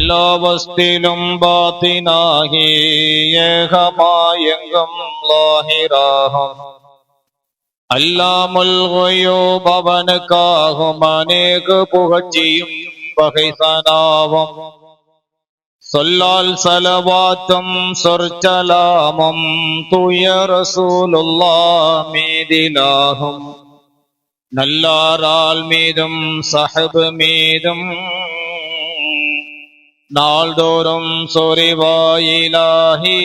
எல்லாவஸ்திலும் பாத்தினாகி ஏகமாயெங்கும் லாஹிராகும் அல்லாமுல் குயூப் அவனுக்காகும் அநேக புகழ்ச்சியும் பகைசனாவும் சொல்லால் சலவாத்தும் சொற்சலாமும் தூய ரசூலுல்லாஹ் மீதிலாகும் நல்லாரால் மீதும் சஹபு மீதும் நாள்தோறும் சொரிவாயிலாஹி.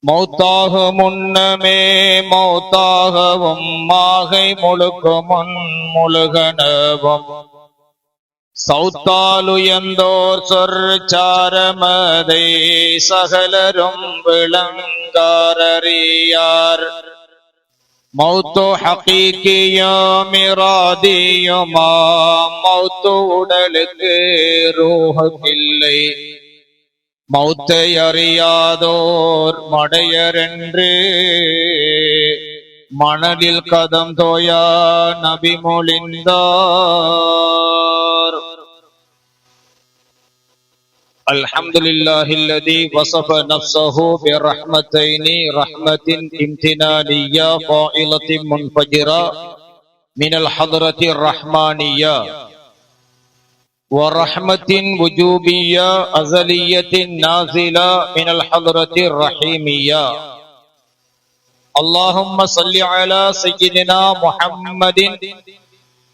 மௌத்தாக முன்னமே மௌத்தாகவும் மாகை முழுக்கு முன் முழுகனவும் சௌத்தாலுயர்ந்தோர் சொற்சாரமதை சகலரும் விளங்காரறியார். மௌத்து ஹகீகியும் இராதியுமா மௌத்து உடலுக்கு ரூஹில்லை. மௌத்தை அறியாதோர் மடையரென்று மணலில் கதம் தோயா நபி மொழிந்தார். அல்ஹம்துலில்லாஹில்லதி வஸஃப நஃப்ஸஹு பிரஹ்மத்தைனி ரஹ்மத்தின் இம்தினானிய்யா ஃபாயிலத்தின் முன்ஃபஜிரா மினல் ஹத்ரத்திர் ரஹ்மானிய்யா ورحمة وجوبية أزلية نازلة من الحضرة الرحيمية. اللهم صل على سيدنا محمد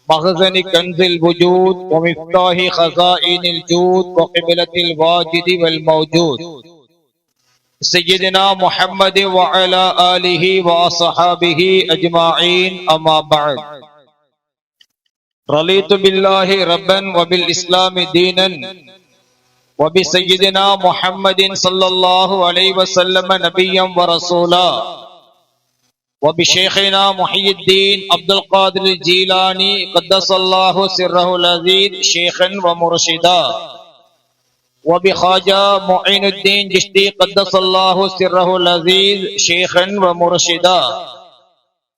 مخزن كنز الوجود ومفتاح خزائن الجود وقبلة الواجد والموجود سيدنا محمد وعلى آله وأصحابه أجمعين. أما بعد، رضيت بالله ربا وبالإسلام دينا وبسيدنا محمد صلى الله عليه وسلم نبيا ورسولا وبشيخنا محي الدين عبد القادر الجيلاني قدس الله سره العزيز شيخا ومرشدا وبخواجة معين الدين جشتي قدس الله سره العزيز شيخا ومرشدا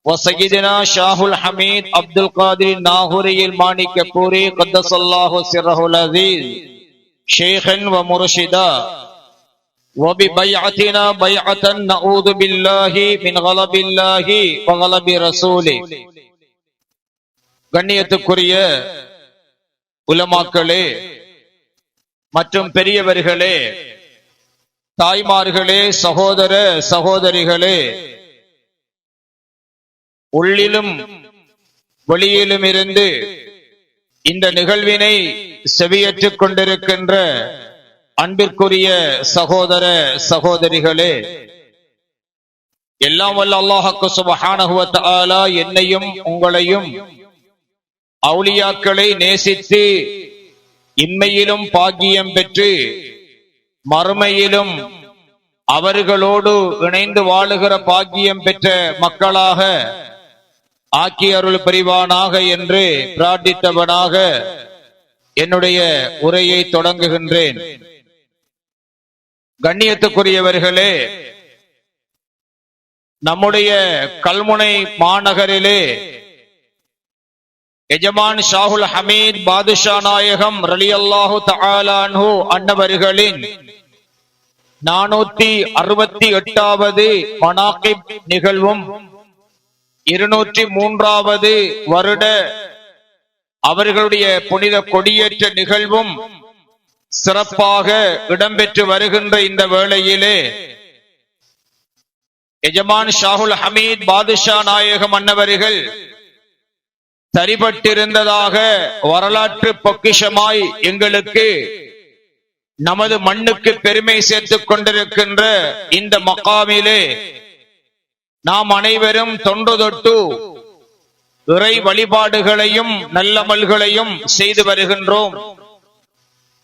وسيدنا شاه الحميد عبد القادر الناهوري المانكپوري قدس الله سره العزيز شيخا ومرشدا وببيعتنا بيعة نعوذ بالله من غضب الله وغضب رسوله. கண்ணியத்துக்குரிய உலமாக்களே மற்றும் பெரியவர்களே, தாய்மார்களே, சகோதர சகோதரிகளே, உள்ளிலும் வெளியிலும் இருந்து இந்த நிகழ்வினை செவியேற்றுக் கொண்டிருக்கின்ற அன்பிற்குரிய சகோதர சகோதரிகளே, எல்லாம் வல்ல அல்லாஹ் சுப்ஹானஹு வ தஆலா என்னையும் உங்களையும் அவுலியாக்களை நேசித்து இன்மையிலும் பாக்கியம் பெற்று மறுமையிலும் அவர்களோடு இணைந்து வாழுகிற பாக்கியம் பெற்ற மக்களாக ஆக்கி அருள் புரிவானாக என்று பிரார்த்தித்தவனாக என்னுடைய உரையை தொடங்குகின்றேன். கண்ணியத்துக்குரியவர்களே, நம்முடைய கல்முனை மாநகரிலே எஜமான் ஷாஹுல் ஹமீத் பாதுஷா நாயகம் ரலியல்லாஹு தஆலா அன்ஹு அன்னவர்களின் 468வது மனாகிப் நிகழ்வும் 203வது வருட அவர்களுடைய புனித கொடியேற்ற நிகழ்வும் சிறப்பாக இடம்பெற்று வருகின்ற இந்த வேளையிலே எஜமான் ஷாஹுல் ஹமீத் பாதுஷா நாயகம் அன்னவர்கள் சரிபட்டிருந்ததாக வரலாற்று பொக்கிஷமாய் எங்களுக்கு நமது மண்ணுக்கு பெருமை சேர்த்துக் கொண்டிருக்கின்ற இந்த மகாமிலே நாம் அனைவரும் தொன்று தொட்டு இறை வழிபாடுகளையும் நல்லமல்களையும் செய்து வருகின்றோம்.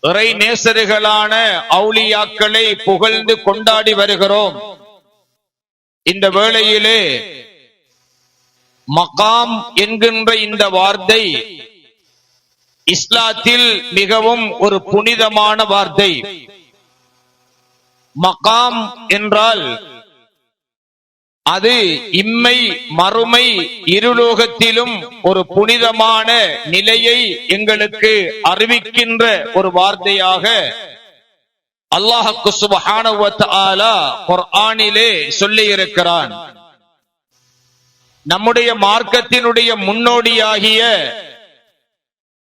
இறை நேசர்களான அவுலியாக்களை புகழ்ந்து கொண்டாடி வருகிறோம். இந்த வேளையிலே மகாம் என்கின்ற இந்த வார்த்தை இஸ்லாத்தில் மிகவும் ஒரு புனிதமான வார்த்தை. மகாம் என்றால் அது இம்மை மறுமை இருலோகத்திலும் ஒரு புனிதமான நிலையை எங்களுக்கு அறிவிக்கின்ற ஒரு வார்த்தையாக அல்லாஹ் சுப்ஹானஹு வ தஆலா குர்ஆனிலே சொல்லி இருக்கிறான். நம்முடைய மார்க்கத்தினுடைய முன்னோடியாகிய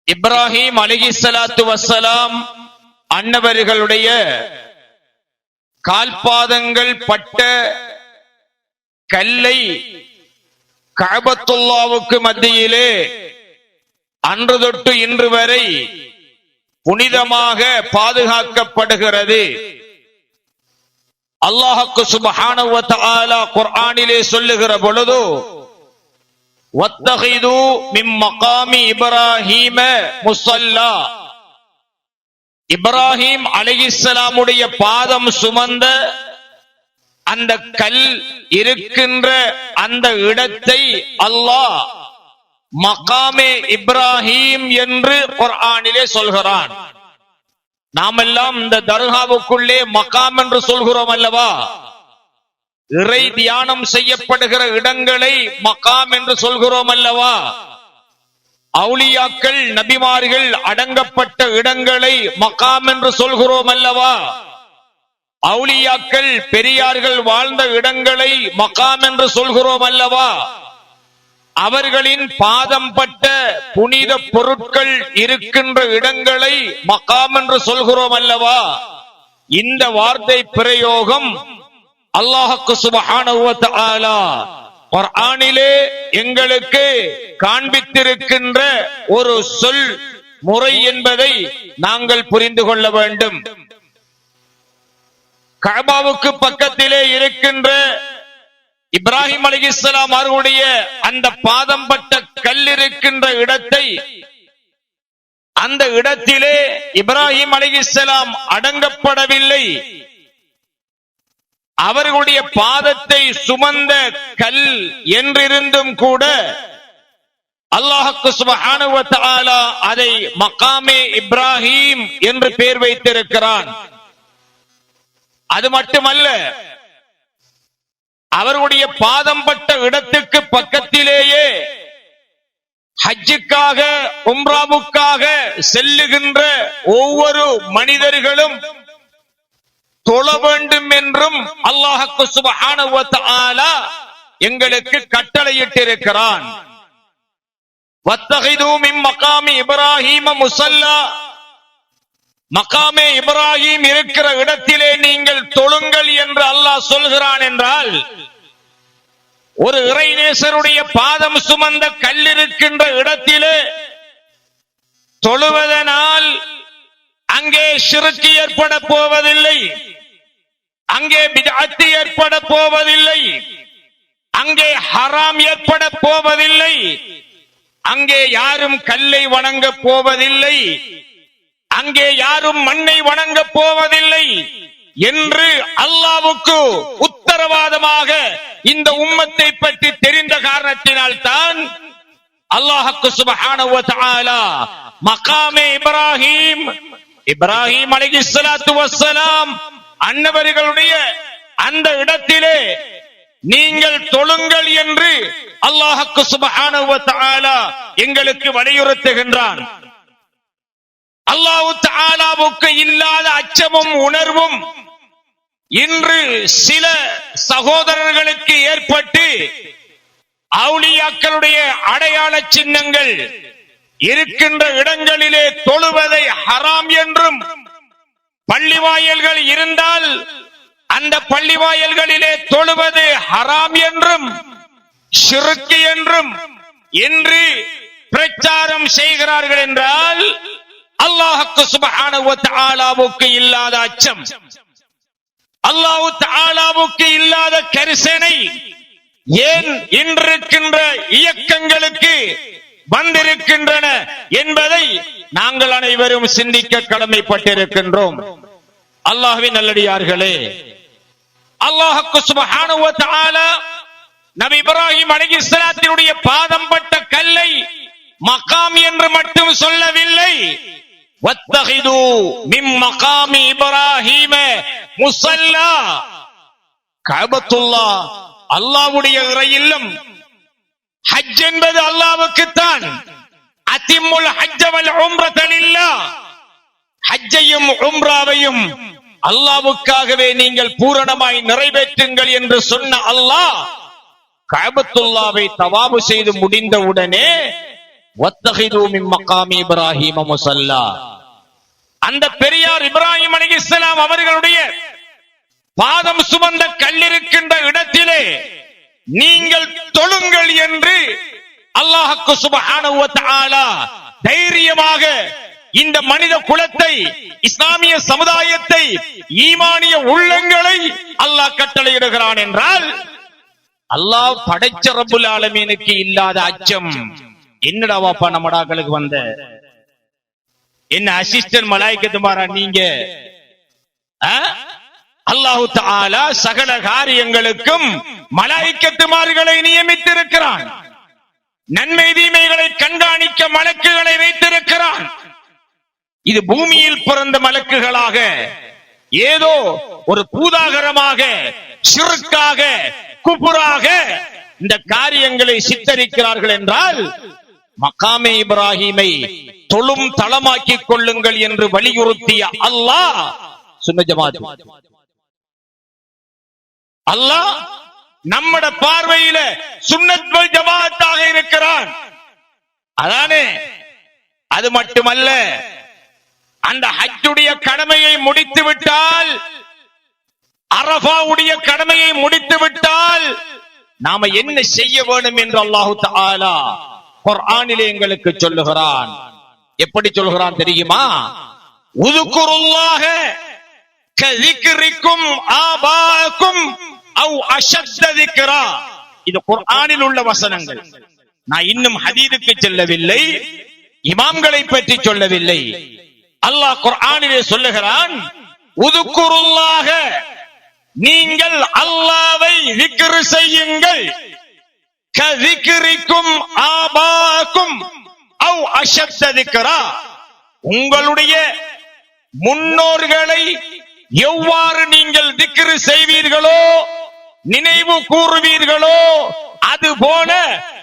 இப்ராஹிம் அலைஹிஸ்ஸலாத்து வஸ்ஸலாம் அன்னவர்களுடைய கால்பாதங்கள் பட்ட கல்லை கஅபத்துல்லாவுக்கு மத்தியிலே அன்று தொட்டு இன்று வரை புனிதமாக பாதுகாக்கப்படுகிறது. அல்லாஹ் சுப்ஹானஹு வ தஆலா குர்ஆனிலே சொல்லுகிற பொழுது வத்தகிது மின் மகாமி இப்ராஹீம முஸல்லா, இப்ராஹிம் அலைஹிஸ்ஸலாமுடைய பாதம் சுமந்த அந்த கல் இருக்கின்ற அந்த இடத்தை அல்லாஹ் மகாமே இப்ராஹிம் என்று குர்ஆனிலே சொல்கிறான். நாமெல்லாம் இந்த தர்காவுக்குள்ளே மகாம் என்று சொல்கிறோம் அல்லவா? இறை தியானம் செய்யப்படுகிற இடங்களை மகாம் என்று சொல்கிறோம் அல்லவா? அவுலியாக்கள் நபிமார்கள் அடங்கப்பட்ட இடங்களை மகாம் என்று சொல்கிறோம் அல்லவா? அவுலியாக்கள் பெரியார்கள் வாழ்ந்த இடங்களை மகாம் என்று சொல்கிறோம் அல்லவா? அவர்களின் பாதம் பட்ட புனித பொருட்கள் இருக்கின்ற இடங்களை மகாம் என்று சொல்கிறோம் அல்லவா? இந்த வார்த்தை பிரயோகம் அல்லாஹ் சுப்ஹானஹு வ தஆலா குர்ஆனிலே எங்களுக்கு காண்பித்திருக்கின்ற ஒரு சொல் முறை என்பதை நாங்கள் புரிந்து கொள்ள வேண்டும். கஅபாவுக்கு பக்கத்திலே இருக்கின்ற இப்ராஹிம் அலைஹிஸ்ஸலாம் அவர்களுடைய அந்த பாதம் பட்ட கல் இருக்கின்ற இடத்தை, அந்த இடத்திலே இப்ராஹிம் அலைஹிஸ்ஸலாம் அடங்கப்படவில்லை. அவர்களுடைய பாதத்தை சுமந்த கல் என்றிருந்தும் கூட அல்லாஹ் சுப்ஹானஹு வ தஆலா அதை மகாமே இப்ராஹிம் என்று பெயர் வைத்திருக்கிறான். அது மட்டுமல்ல, அவர்களுடைய பாதம் பட்ட இடத்துக்கு பக்கத்திலேயே ஹஜ்ஜுக்காக உம்ராவுக்காக செல்லுகின்ற ஒவ்வொரு மனிதர்களும் தொழ வேண்டும் என்றும் அல்லாஹ் சுப்ஹானஹு வ தஆலா எங்களுக்கு கட்டளையிட்டிருக்கிறான். வத்தகிது மின் மகாமி இப்ராஹீம முஸல்லா, மகாமே இப்ராஹிம் இருக்கிற இடத்திலே நீங்கள் தொழுங்கள் என்று அல்லாஹ் சொல்கிறான் என்றால், ஒரு இறைநேசருடைய பாதம் சுமந்த கல் இருக்கின்ற இடத்திலே தொழுவதனால் அங்கே ஷிர்க் ஏற்பட போவதில்லை, அங்கே பித்அத் ஏற்பட போவதில்லை, அங்கே ஹராம் ஏற்பட போவதில்லை, அங்கே யாரும் கல்லை வணங்க போவதில்லை, அங்கே யாரும் மண்ணை வணங்க போவதில்லை என்று அல்லாஹ்வுக்கு உத்தரவாதமாக இந்த உம்மத்தை பற்றி தெரிந்த காரணத்தினால் தான் அல்லாஹ் சுப்ஹானஹு வ தஆலா மகாமே இப்ராஹிம், இப்ராஹிம் அலைஹிஸ்ஸலாத்து வஸ்ஸலாம் அன்னவர்களுடைய அந்த இடத்திலே நீங்கள் தொழுங்கள் என்று அல்லாஹ் சுப்ஹானஹு வ தஆலா எங்களுக்கு வலியுறுத்துகின்றான். அல்லாஹ் தஆலாவுக்கு இல்லாத அச்சமும் உணர்வும் இன்று சில சகோதரர்களுக்கு ஏற்பட்டு அவுலியாக்களுடைய அடையாள சின்னங்கள் இருக்கின்ற இடங்களிலே தொழுவதை ஹராம் என்றும், பள்ளிவாயல்கள் இருந்தால் அந்த பள்ளிவாயல்களிலே தொழுவது ஹராம் என்றும், ஷிர்க் என்றும் என்று பிரச்சாரம் செய்கிறார்கள் என்றால் அல்லாஹ் சுப்ஹானஹு வ தஆலாவுக்கு இல்லாத அச்சம், அல்லாஹ் தஆலாவுக்கு இல்லாத கரிசனை ஏன் இன்றிருக்கின்ற இயக்கங்களுக்கு வந்திருக்கின்றன என்பதை நாங்கள் அனைவரும் சிந்திக்க கடமைப்பட்டிருக்கின்றோம். அல்லாஹ்வின் நல்லடியார்களே, அல்லாஹ் சுப்ஹானஹு வ தஆலா நபி இப்ராஹிம் அலைஹிஸ்ஸலாத்தினுடைய பாதம் பட்ட கல்லை மகாம் என்று மட்டும் சொல்லவில்லை, வத்தகிது மின் மகாமி இப்ராஹீம முஸல்லா, கஅபத்துல்லாஹ் அல்லாஹ்வுடைய இறை இல்லம். ஹஜ் என்பது அல்லாஹ்வுக்குத்தான். அதிம்முல் ஹஜ்ஜ வல் உம்ரத லில்லாஹ். ஹஜ்ஜையும் உம்ராவையும் அல்லாஹ்வுக்காகவே நீங்கள் பூரணமாய் நிறைவேற்றுங்கள் என்று சொன்ன அல்லாஹ் கஅபத்துல்லாவை தவாபு செய்து முடிந்தவுடனே வத்தஹிது மின் மகாமி இப்ராஹீம முஸல்லா, அந்த பெரியார் இப்ராஹிம் அலைஹிஸ்ஸலாம் அவர்களுடைய பாதம் சுமந்த கல்லிருக்கின்ற இடத்திலே நீங்கள் தொழுங்கள் என்று அல்லாஹ் சுப்ஹானஹு வ தஆலா தைரியமாக இந்த மனித குலத்தை, இஸ்லாமிய சமுதாயத்தை, ஈமானிய உள்ளங்களை அல்லாஹ் கட்டளையிடுகிறான் என்றால், அல்லாஹ் படைச்ச ரப்புல் ஆலமீனுக்கு இல்லாத அச்சம் என்னடா வாப்பா நம்மடாக்களுக்கு வந்த என்ன அசிஸ்டன்ட் மலாயிக்கத்துமாரா நீங்க? அல்லாஹு தஆலா சகல காரியங்களுக்கும் மலாயிக்கத்துமார்களை நியமித்திருக்கிறான். நன்மை தீமைகளை கண்காணிக்க மலக்குகளை வைத்திருக்கிறான். இது பூமியில் பிறந்த மலக்குகளாக ஏதோ ஒரு பூதாகரமாக, ஷிர்காக, குஃபுராக இந்த காரியங்களை சித்தரிக்கிறார்கள் என்றால், மகாமே இப்ராஹீமை தொழும் தளமாக்கிக் கொள்ளுங்கள் என்று வலியுறுத்திய அல்லாஹ் சுன்னத் ஜமாத், அல்லாஹ் நம்மட பார்வையில சுன்னத் வல் ஜமாத்தாக இருக்கிறான். அதானே? அது மட்டுமல்ல, அந்த ஹஜ்ஜுடைய கடமையை முடித்து விட்டால், அரஃபாவுடைய கடமையை முடித்து விட்டால் நாம என்ன செய்ய வேண்டும் என்று அல்லாஹு தஆலா குர்ஆனிலே எங்களுக்கு சொல்லுகிறான். எப்படி சொல்கிறான் தெரியுமா? உذ்குருல்லாஹ கذிக்ரிக்கும் ஆபாக்கும் அவ் அஷத்த ذிக்ரா. இது குர்ஆனில் உள்ள வசனங்கள். நான் இன்னும் ஹதீஸுக்கு செல்லவில்லை, இமாம்களை பற்றி சொல்லவில்லை. அல்லாஹ் குர்ஆனிலே சொல்லுகிறான், உذ்குருல்லாஹ, நீங்கள் அல்லாஹ்வை ذிக்ர் செய்யுங்கள், கذிக்ரிக்கும் ஆபாக்கும் அவ் அஷத்த ذிக்ரா. உங்களுடைய முன்னோர்களை எவ்வாறு நீங்கள் திக்ர் செய்வீர்களோ, நினைவு கூறுவீர்களோ, அதுபோல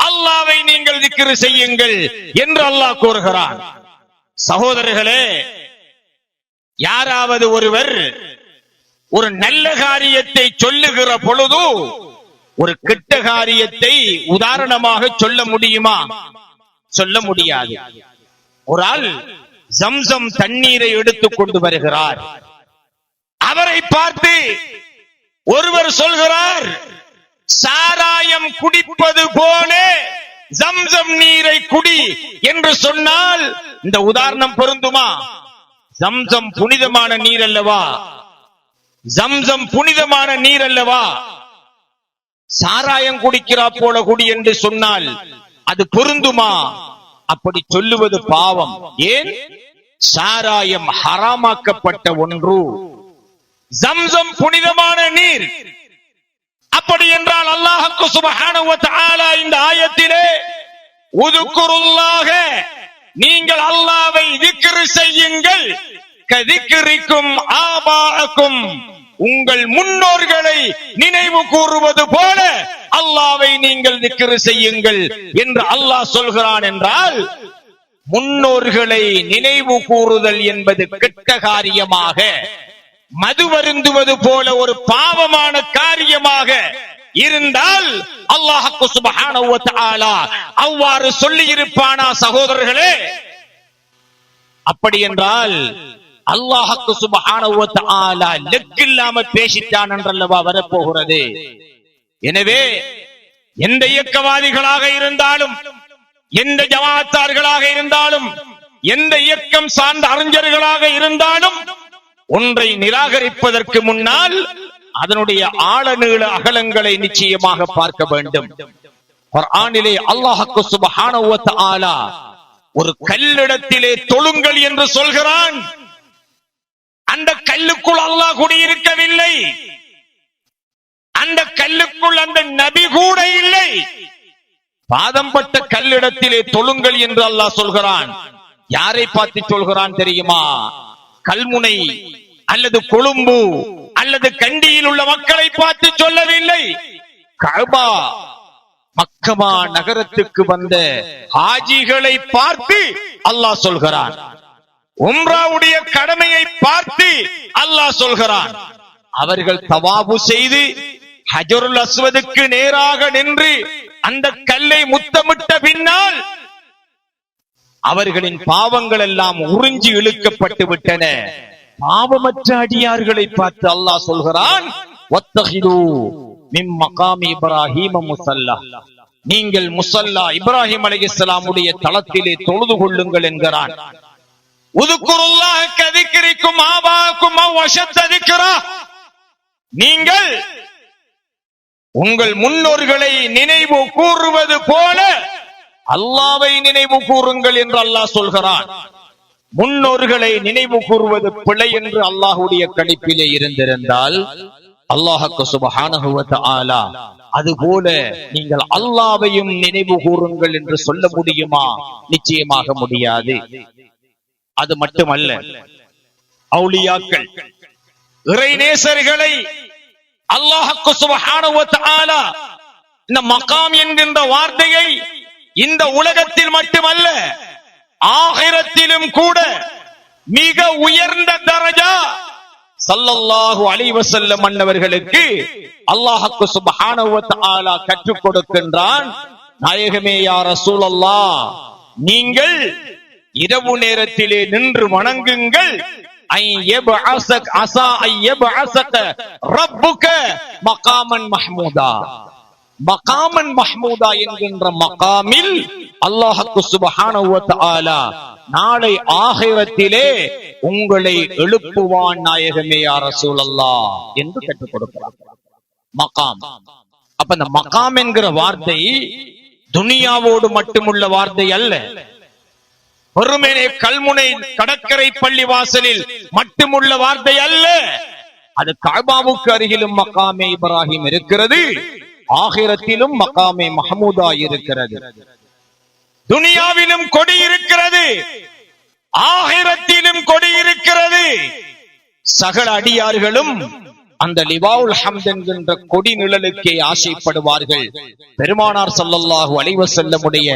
அல்லாஹ்வை நீங்கள் திக்ர் செய்யுங்கள் என்று அல்லாஹ் கூறுகிறான். சகோதரர்களே, யாராவது ஒருவர் ஒரு நல்ல காரியத்தை சொல்லுகிற பொழுது ஒரு கெட்ட காரியத்தை உதாரணமாக சொல்ல முடியுமா? சொல்ல முடியாது. ஒரு ஆள் ஜம்சம் தண்ணீரை எடுத்துக் கொண்டு வருகிறார். அவரை பார்த்து ஒருவர் சொல்கிறார், சாராயம் குடிப்பது போல ஜம்சம் நீரை குடி என்று சொன்னால் இந்த உதாரணம் பொருந்துமா? ஜம்சம் புனிதமான நீர் அல்லவா? ஜம்சம் புனிதமான நீர் அல்லவா? சாராயம் குடிக்கிறா போல குடி என்று சொன்னால் அது பொருந்துமா? அப்படி சொல்லுவது பாவம். ஏன்? சாராயம் ஹராமாக்கப்பட்ட ஒன்று, ஜம்சம் புனிதமான நீர். அப்படி என்றால் அல்லாஹ் சுப்ஹானஹு வ தஆலா இந்த ஆயத்திலே உذ்குருல்லாஹ, நீங்கள் அல்லாஹ்வை திக்ர் செய்யுங்கள், கதிக்ரிக்கும் ஆபாக்கும், உங்கள் முன்னோர்களை நினைவு கூறுவது போல அல்லாஹ்வை நீங்கள் திக்ர் செய்யுங்கள் என்று அல்லாஹ் சொல்கிறான் என்றால், முன்னோர்களை நினைவு கூறுதல் என்பது கெட்ட காரியமாக, மது வருந்துவது போல ஒரு பாவமான காரியமாக இருந்தால் அல்லாஹ் சுப்ஹானஹு வ தஆலா அவ்வாறு சொல்லி இருப்பானா சகோதரர்களே? அப்படி என்றால் அல்லாஹ் சுப்ஹானஹு வ தஆலா லெக்கில்லாம பேசிட்டான் என்றல்லவா வரப்போகிறது. எனவே எந்த இயக்கவாதிகளாக இருந்தாலும், எந்த ஜமாத்தார்களாக இருந்தாலும், எந்த இயக்கம் சார்ந்த அறிஞர்களாக இருந்தாலும், ஒன்றை நிராகரிப்பதற்கு முன்னால் அதனுடைய ஆழநீள அகலங்களை நிச்சயமாக பார்க்க வேண்டும். குர்ஆனிலே அல்லாஹ் சுப்ஹானஹு வ தஆலா ஒரு கல்லிடத்திலே தொழுங்கள் என்று சொல்கிறான். அந்த கல்லுக்குள் அல்லாஹ் குடியிருக்கவில்லை. அந்த கல்லுக்குள் அந்த நபி கூட இல்லை. பாதம் பட்ட கல்லிடத்திலே தொழுங்கள் என்று அல்லாஹ் சொல்கிறான். யாரை பார்த்து சொல்கிறான் தெரியுமா? கல்முனை அல்லது கொழும்பு அல்லது கண்டியில் உள்ள மக்களை பார்த்து சொல்லவில்லை. கஅபா மக்கமா நகரத்துக்கு வந்த ஹாஜிகளை பார்த்து அல்லாஹ் சொல்கிறான். உம்ராவுடைய கடமையை பார்த்து அல்லாஹ் சொல்கிறான். அவர்கள் தவாபு செய்து ஹஜருல் அஸ்வதுக்கு நேராக நின்று அந்த கல்லை முத்தமிட்ட பின்னால் அவர்களின் பாவங்கள் எல்லாம் உறிஞ்சி இழுக்கப்பட்டு விட்டன. பாவமற்ற அடியார்களை பார்த்து அல்லாஹ் சொல்கிறான், வத்தஹிது மின் மகாமி இப்ராஹீம முஸல்லா, நீங்கள் முஸல்லா இப்ராஹிம் அலைஹிஸ்ஸலாமுடைய தளத்திலே தொழுது கொள்ளுங்கள் என்கிறான். உதுகுருல்லாஹ கதிக்ரிக்கும் ஆபாக்கும் அவ் அஷத்த திக்ரா, நீங்கள் உங்கள் முன்னோர்களை நினைவு கூறுவது போல அல்லாஹ்வை நினைவு கூறுங்கள் என்று அல்லாஹ் சொல்கிறான். முன்னோர்களை நினைவு கூறுவது பிழை என்று அல்லாஹ்வுடைய கணிப்பிலே இருந்திருந்தால் அல்லாஹ்வுக்கு சுப்ஹானஹு வ தஆலா அதுபோல நீங்கள் அல்லாஹ்வையும் நினைவு கூறுங்கள் என்று சொல்ல முடியுமா? நிச்சயமாக முடியாது. அது மட்டுமல்ல, அவுலியாக்கள் இறைநேசர்களை அல்லாஹ்வுக்கு சுப்ஹானஹு வ தஆலா இந்த மகாம் என்கின்ற வார்த்தையை இந்த உலகத்தில் மட்டுமல்ல ஆகிரத்திலும் கூட மிக உயர்ந்த தரஜா ஸல்லல்லாஹு அலைஹி வஸல்லம் அன்னவர்களுக்கு அல்லாஹ்வுக்கு சுப்ஹானஹு வ தஆலா கற்றுக் கொடுக்கின்றான். நாயகமே யா ரசூலல்லாஹ், நீங்கள் இரவு நேரத்திலே நின்று வணங்குங்கள். மகாமன் மஹ்மூதா, மகாமன் மஹ்மூதா என்கின்ற மகாமில் அல்லாஹ்வுக்கு சுப்ஹானஹு வ தஆலா நாளை ஆகிரத்திலே உங்களை எழுப்புவான் நாயகமே யா ரசூலல்லாஹ் என்று கற்றுக் கொடுக்கிறார். மகாம். அப்ப இந்த மகாம் என்கிற வார்த்தை துனியாவோடு மட்டுமுள்ள வார்த்தை அல்ல. வெறுமனே கல்முனை கடற்கரை பள்ளி வாசலில் மட்டுமுள்ள வார்த்தை அல்ல. அது கஅபாவுக்கு அருகிலும் மகாமே இப்ராஹிம் இருக்கிறது, ஆகிரத்திலும் மகாமே மஹ்மூதா இருக்கிறது. துனியாவிலும் கொடி இருக்கிறது, ஆகிரத்திலும் கொடி இருக்கிறது. சகல அடியார்களும் அந்த லிவாவுல் ஹம்த் என்கின்ற கொடி நிழலுக்கே ஆசைப்படுவார்கள். பெருமானார் ஸல்லல்லாஹு அலைஹி வஸல்லமுடைய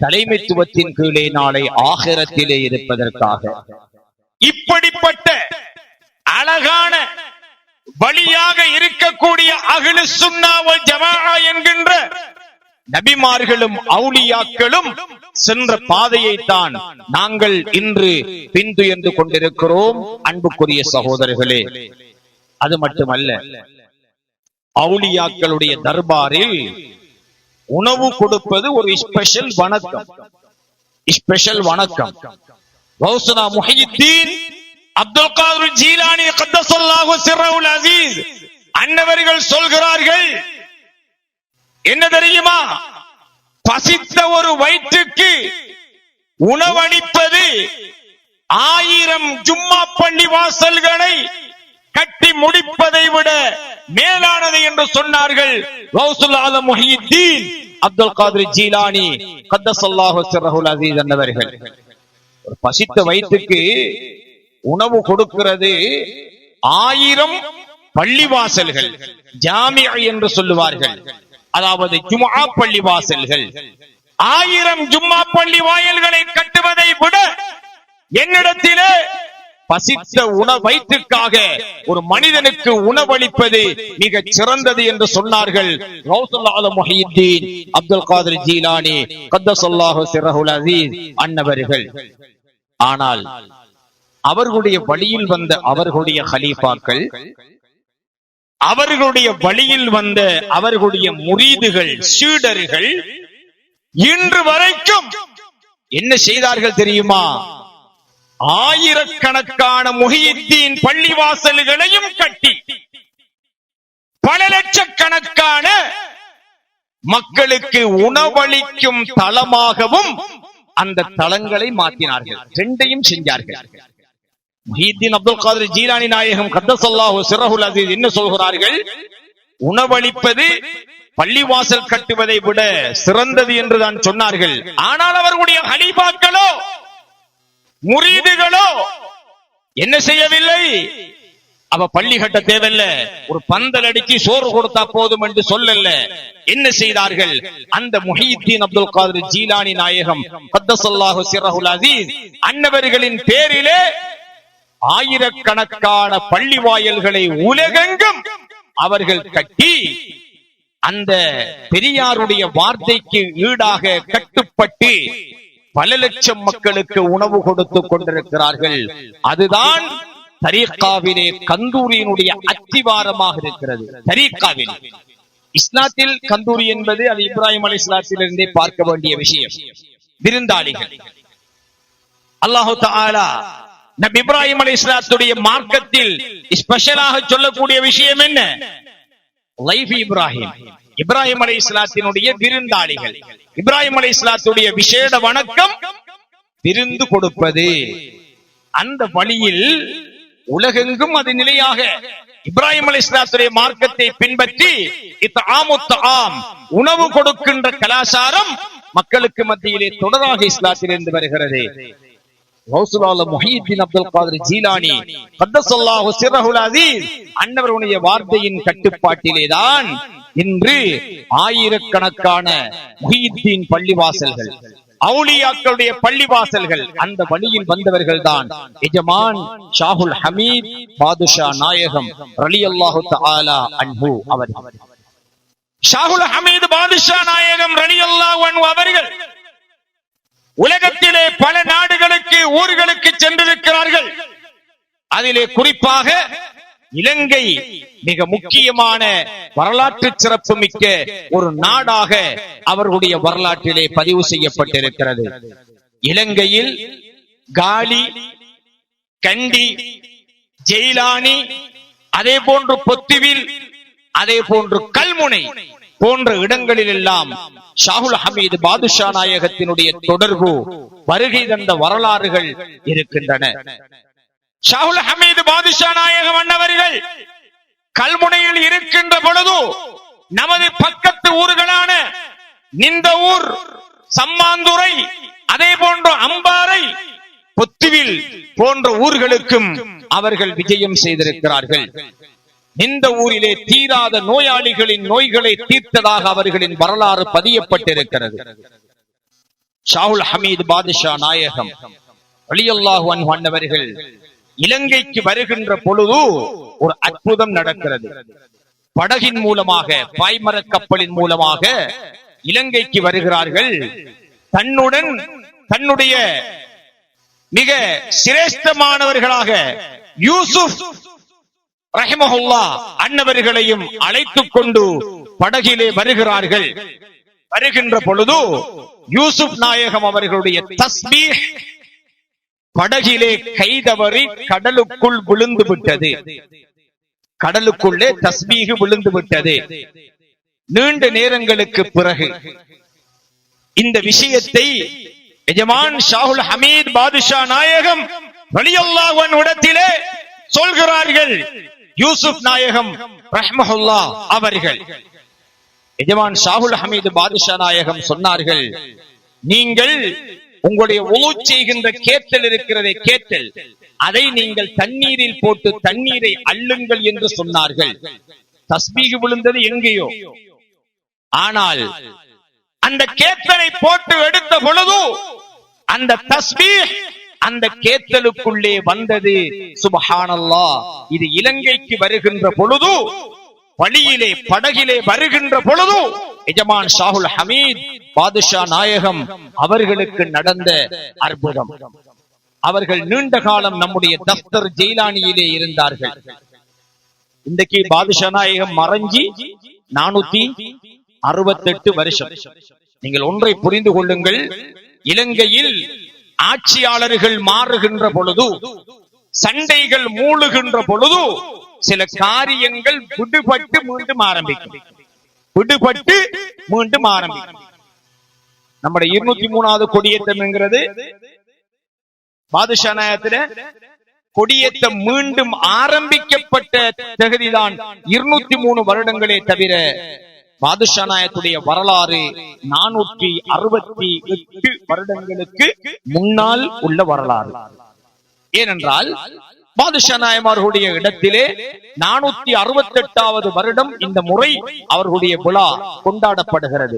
தலைமைத்துவத்தின் கீழே நாளை ஆகிரத்திலே இருப்பதற்காக. இப்படிப்பட்ட அழகான வழியாக இருக்கக்கூடிய அஹ்லுஸ் சுன்னா வல் ஜமாஅ என்கின்ற நபிமார்களும் அவுலியாக்களும் சென்ற பாதையை தான் நாங்கள் இன்று பின்துயர்ந்து கொண்டிருக்கிறோம். அன்புக்குரிய சகோதரர்களே, அது மட்டுமல்ல, அவுலியாக்களுடைய தர்பாரில் உணவு கொடுப்பது ஒரு ஸ்பெஷல் வணக்கம். ஸ்பெஷல் வணக்கம். கௌசுனா முஹியுத்தீன் அப்துல் காதிர் ஜீலானி கத்தஸல்லாஹு சிர்ரஹுல் அஸீஸ் அன்னவர்கள் சொல்கிறார்கள், என்ன தெரியுமா? பசித்த ஒரு வயிற்றுக்கு உணவளிப்பது 1000 ஜும்மா பள்ளி வாசல்களை கட்டி முடிப்பதை விட மேலானது என்று சொன்னார்கள். கௌசுல் ஆலம் முஹியுத்தீன் அப்துல் காதிர் ஜீலானி கத்தஸல்லாஹு சிர்ரஹுல் அஸீஸ் அன்னவர்கள். ஒரு பசித்த வயிற்றுக்கு உணவு கொடுக்கிறது 1000 பள்ளிவாசல்கள், ஜாமிஅ என்று சொல்லுவார்கள், அதாவது ஜும்ஆ பள்ளிவாசல்கள். 1000 ஜும்மா பள்ளி வாயில்களை கட்டுவதை விட என்னிடத்திலே பசித்த வயிற்றுக்காக ஒரு மனிதனுக்கு உணவளிப்பது மிக சிறந்தது என்று சொன்னார்கள் கௌசுல் ஆலம் முஹியுத்தீன் அப்துல் காதிர் ஜீலானி கத்தஸல்லாஹு சிர்ரஹுல் அஸீஸ் அன்னவர்கள். ஆனால் அவர்களுடைய வழியில் வந்த அவர்களுடைய கலீஃபாக்கள், அவர்களுடைய வழியில் வந்த அவர்களுடைய முரீதுகள், சீடர்கள் இன்று வரைக்கும் என்ன செய்தார்கள் தெரியுமா? ஆயிரக்கணக்கான முஹியுத்தீன் பள்ளிவாசல்களையும் கட்டி பல லட்சக்கணக்கான மக்களுக்கு உணவளிக்கும் தளமாகவும் அந்த தளங்களை மாற்றினார்கள். ரெண்டையும் செஞ்சார்கள். முஹியுத்தீன் அப்துல் காதிர் ஜீலானி நாயகம் கத்தஸல்லாஹு சிர்ரஹுல் அஸீஸ் என்ன சொல்கிறார்கள்? உணவளிப்பது பள்ளிவாசல் கட்டுவதை விட சிறந்தது என்று தான் சொன்னார்கள். ஆனால் அவர்களுடைய ஹலீஃபாக்களோ, முரீதுகளோ என்ன செய்யவில்லை? அவ பள்ளி கட்ட தேவையில்ல, ஒரு பந்தல் அடிச்சு சோறு கொடுத்தா போதும் என்று சொல்லல. என்ன செய்தார்கள்? அந்த முஹியுத்தீன் அப்துல் காதிர் ஜீலானி நாயகம் கத்தஸல்லாஹு சிர்ரஹுல் அஸீஸ் அன்னவர்களின் பேரிலே ஆயிரக்கணக்கான பள்ளி வாயல்களை உலகெங்கும் அவர்கள் கட்டி அந்த பெரியாருடைய வார்த்தைக்கு ஈடாக கட்டுப்பட்டு பல லட்சம் மக்களுக்கு உணவு கொடுத்து கொண்டிருக்கிறார்கள். அதுதான் தரீக்காவிலே கந்தூரியினுடைய அத்திவாரமாக இருக்கிறது. தரீக்காவில் இஸ்லாத்தில் கந்தூரி என்பது அது இப்ராஹிம் அலைஹிஸ்ஸலாத்திலிருந்தே பார்க்க வேண்டிய விஷயம். விருந்தாளிகள் அல்லாஹு தஆலா நபி இப்ராஹிம் அலைஹிஸ்ஸலாத்துடைய மார்க்கத்தில் ஸ்பெஷலாக சொல்லக்கூடிய விஷயம் என்ன? லைஃப் இப்ராஹிம், இப்ராஹிம் அலைஹிஸ்ஸலாத்தினுடைய விருந்தாளிகள். இப்ராஹிம் அலைஹிஸ்ஸலாத்துடைய விசேட வணக்கம் விருந்து கொடுப்பது. அந்த வழியில் உலகெங்கும் அது நிலையாக இப்ராஹிம் அலைஹிஸ்ஸலாத்துடைய மார்க்கத்தை பின்பற்றி உணவு கொடுக்கின்ற கலாச்சாரம் மக்களுக்கு மத்தியிலே தொடராக இஸ்லாத்திலிருந்து வருகிறது. முஹியுத்தீன் அப்துல் காதிர் ஜீலானி கத்தஸல்லாஹு சிர்ரஹுல் அஸீஸ் அன்னவருடைய வார்த்தையின் கட்டுப்பாட்டிலேதான் இன்று ஆயிரக்கணக்கான முஹியுத்தீன் பள்ளிவாசல்கள், அவுலியாக்களுடைய பள்ளிவாசல்கள். அந்த வழியில் வந்தவர்கள் தான் எஜமான் ஷாஹுல் ஹமீத் பாதுஷா நாயகம் ரலியல்லாஹு தஆலா அன்ஹு அவர்கள். ஷாஹுல் ஹமீத் பாதுஷா நாயகம் ரலியல்லாஹு அன்ஹு அவர்கள் உலகத்திலே பல நாடுகளுக்கு ஊர்களுக்கு சென்றிருக்கிறார்கள். அதிலே குறிப்பாக இலங்கை மிக முக்கியமான வரலாற்று சிறப்பு மிக்க ஒரு நாடாக அவர்களுடைய வரலாற்றிலே பதிவு செய்யப்பட்டிருக்கிறது. இலங்கையில் காலி, கண்டி, ஜெயிலானி, அதே போன்று பொத்துவில், அதே போன்று கல்முனை போன்ற இடங்களில் எல்லாம் ஷாஹுல் ஹமீத் பாதுஷா நாயகத்தினுடைய தொடர்பு வருகை தந்த வரலாறுகள் இருக்கின்றன. ஷாஹுல் ஹமீத் பாதுஷா நாயகம் அன்னவர்கள் கல்முனையில் இருக்கின்ற பொழுது நமது பக்கத்து ஊர்களான நிந்தவூர், சம்மாந்துறை, அதே போன்ற அம்பாறை, பொத்துவில் போன்ற ஊர்களுக்கும் அவர்கள் விஜயம் செய்திருக்கிறார்கள். இந்த ஊரிலே தீராத நோயாளிகளின் நோய்களை தீர்த்ததாக அவர்களின் வரலாறு பதியப்பட்டிருக்கிறது. ஷாஹுல் ஹமீத் பாதுஷா நாயகம் ரலியல்லாஹு அன்ஹு அன்னவர்கள் இலங்கைக்கு வருகின்ற பொழுது ஒரு அற்புதம் நடக்கிறது. படகின் மூலமாக, பாய்மர கப்பலின் மூலமாக இலங்கைக்கு வருகிறார்கள். தன்னுடன் தன்னுடைய மிக சிரேஷ்டமானவர்களாக யூசுப் ரஹிமஹுல்லாஹ் அன்னவர்களையும் அழைத்துக் கொண்டு படகிலே வருகிறார்கள். வருகின்ற பொழுது யூசுப் நாயகம் அவர்களுடைய தஸ்பீஹ் படகிலே கைதவறி கடலுக்குள் விழுந்து விட்டது. கடலுக்குள்ளே தஸ்பீஹ் விழுந்து விட்டது. நீண்ட நேரங்களுக்கு பிறகு இந்த விஷயத்தை எஜமான் ஷாஹுல் ஹமீத் பாதுஷா நாயகம் ரலியல்லாஹு அன்ஹு இடத்திலே சொல்கிறார்கள். யூசுப் நாயகம் ரஹ்மஹுல்லாஹ் அவர்கள் எஜமான் ஷாஹுல் ஹமீத் பாதுஷா நாயகம் சொன்னார்கள், நீங்கள் உங்களுடைய உலு செய்கின்ற கேட்டல் இருக்கிறதே, கேட்டல், அதை நீங்கள் தண்ணீரில் போட்டு தண்ணீரை அள்ளுங்கள் என்று சொன்னார்கள். தஸ்பீஹ் விழுந்தது எங்கேயோ, ஆனால் அந்த கேத்தலை போட்டு எடுத்த பொழுது அந்த தஸ்பீஹ் அந்த கேத்தலுக்குள்ளே வந்தது. சுப்ஹானல்லாஹ். இது இலங்கைக்கு வருகின்ற பொழுது, வழியிலே படகிலே வருகின்ற பொழுது எஜமான் ஷாஹுல் ஹமீத் பாதுஷா நாயகம் அவர்களுக்கு நடந்த அற்புதம். அவர்கள் நீண்ட காலம் நம்முடைய தஃப்தர் ஜெயிலானியிலே இருந்தார்கள். இன்றைக்கு பாதுஷா நாயகம் மறைஞ்சி 468 வருஷம். நீங்கள் ஒன்றை புரிந்து கொள்ளுங்கள், இலங்கையில் ஆட்சியாளர்கள் மாறுகின்ற பொழுது, சண்டைகள் மூழுகின்ற பொழுது சில காரியங்கள் விடுபட்டு மீண்டும் ஆரம்பிக்கும். விடுபட்டு மீண்டும் ஆரம்பிக்கும். நம்முடைய 203வது கொடியேற்றம் என்கிறது பாதுஷா நாயகத்தில கொடியேற்றம் மீண்டும் ஆரம்பிக்கப்பட்ட தகுதிதான் 203 வருடங்களே தவிர பாதுஷா நாயகத்துடைய வரலாறு 468 வருடங்களுக்கு முன்னால் உள்ள வரலாறு. ஏனென்றால் பாதுஷா நாயமார்களுடைய இடத்திலே 468வது வருடம் இந்த முறை அவர்களுடைய விழா கொண்டாடப்படுகிறது.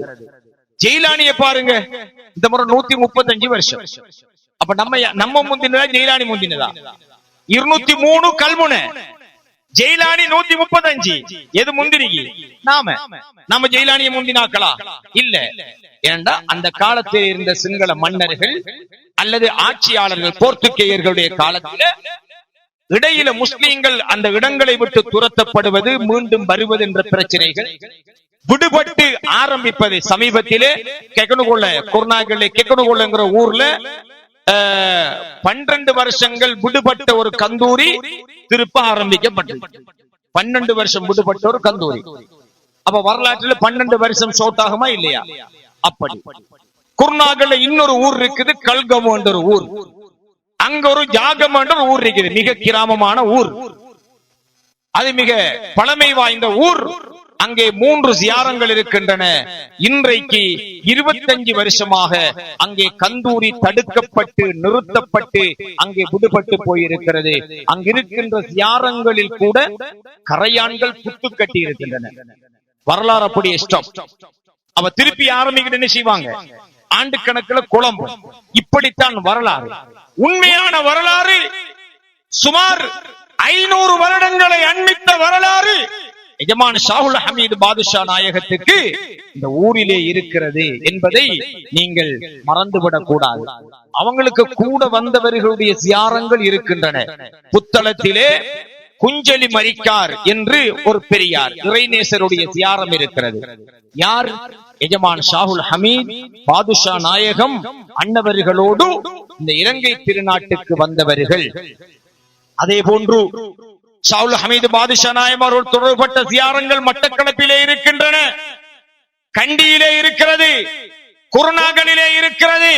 ஜெயிலானிய பாருங்க, இந்த முறை 135 வருஷம். அப்ப நம்ம முந்தினதா ஜெயிலானி முந்தினதா? 203 கல்முன, ஜெயிலானி 135. எது முந்திரிகி? நாம ஜெயிலானிய முந்தினாக்களா? இல்ல. ஏண்டா அந்த காலத்தில் இருந்த சிங்கள மன்னர்கள் அல்லது ஆட்சியாளர்கள் போர்த்துகேயர்களுடைய காலத்தில் இடையில முஸ்லீம்கள் அந்த இடங்களை விட்டு துரத்தப்படுவது, மீண்டும் வருவது என்ற பிரச்சனைகள் விடுபட்டு ஆரம்பிப்பது. சமீபத்திலே கெக்கனுகொள்ள ஊர்ல 12 வருஷங்கள் விடுபட்ட ஒரு கந்தூரி திருப்ப ஆரம்பிக்கப்பட்டது. 12 வருஷம் விடுபட்ட ஒரு கந்தூரி. அப்ப வரலாற்றில் 12 வருஷம் சோட்டாகுமா இல்லையா? அப்படி குர்நாகல்ல இன்னொரு ஊர் இருக்குது, கல்கமோ என்ற ஒரு ஊர். அங்க ஒரு ஜாகம் என்ற ஒரு ஊர் இருக்குது, மிக கிராமமான ஊர். அது மிக பழமை வாய்ந்த ஊர். அங்கே 3 ஜியாரங்கள் இருக்கின்றன. இன்றைக்கு 25 வருஷமாக அங்கே கந்தூரி தடுக்கப்பட்டு நிறுத்தப்பட்டு அங்கே விடுபட்டு போயிருக்கிறது. அங்கிருக்கின்ற ஜியாரங்களில் கூட கரையான்கள் புத்து கட்டி இருக்கின்றன. வரலாறு அப்படி இஷ்டம். அவ திருப்பி ஆரம்பிக்கிட்டு என்ன செய்வாங்க? ஆண்டு கணக்கில் குழம்பும். இப்படித்தான் வரலாறு. உண்மையான வரலாறு சுமார் 500 வருடங்களை அண்மித்த வரலாறு எஜமான் ஷாஹுல் ஹமீது பாதுஷா நாயகத்துக்கு இந்த ஊரிலே இருக்கிறது என்பதை நீங்கள் மறந்துவிடக் கூடாது. அவங்களுக்கு கூட வந்தவர்களுடைய ஜியாரங்கள் இருக்கின்றன. புத்தளத்திலே குஞ்சலி மரிக்கார் என்று ஒரு பெரியார் இறைநேசருடைய ஜியாரம் இருக்கிறது. யார்? எஜமான் ஷாஹுல் ஹமீத் பாதுஷா நாயகம் அன்னவர்களோடு இந்த இலங்கை திருநாட்டுக்கு வந்தவர்கள். அதே போன்று ஷாஹுல் ஹமீது பாதுஷா நாயகரோடு தொடர்பட்ட ஜியாரங்கள் மட்டக்களப்பிலே இருக்கின்றன, கண்டியிலே இருக்கிறது, குருநாகலிலே இருக்கிறது.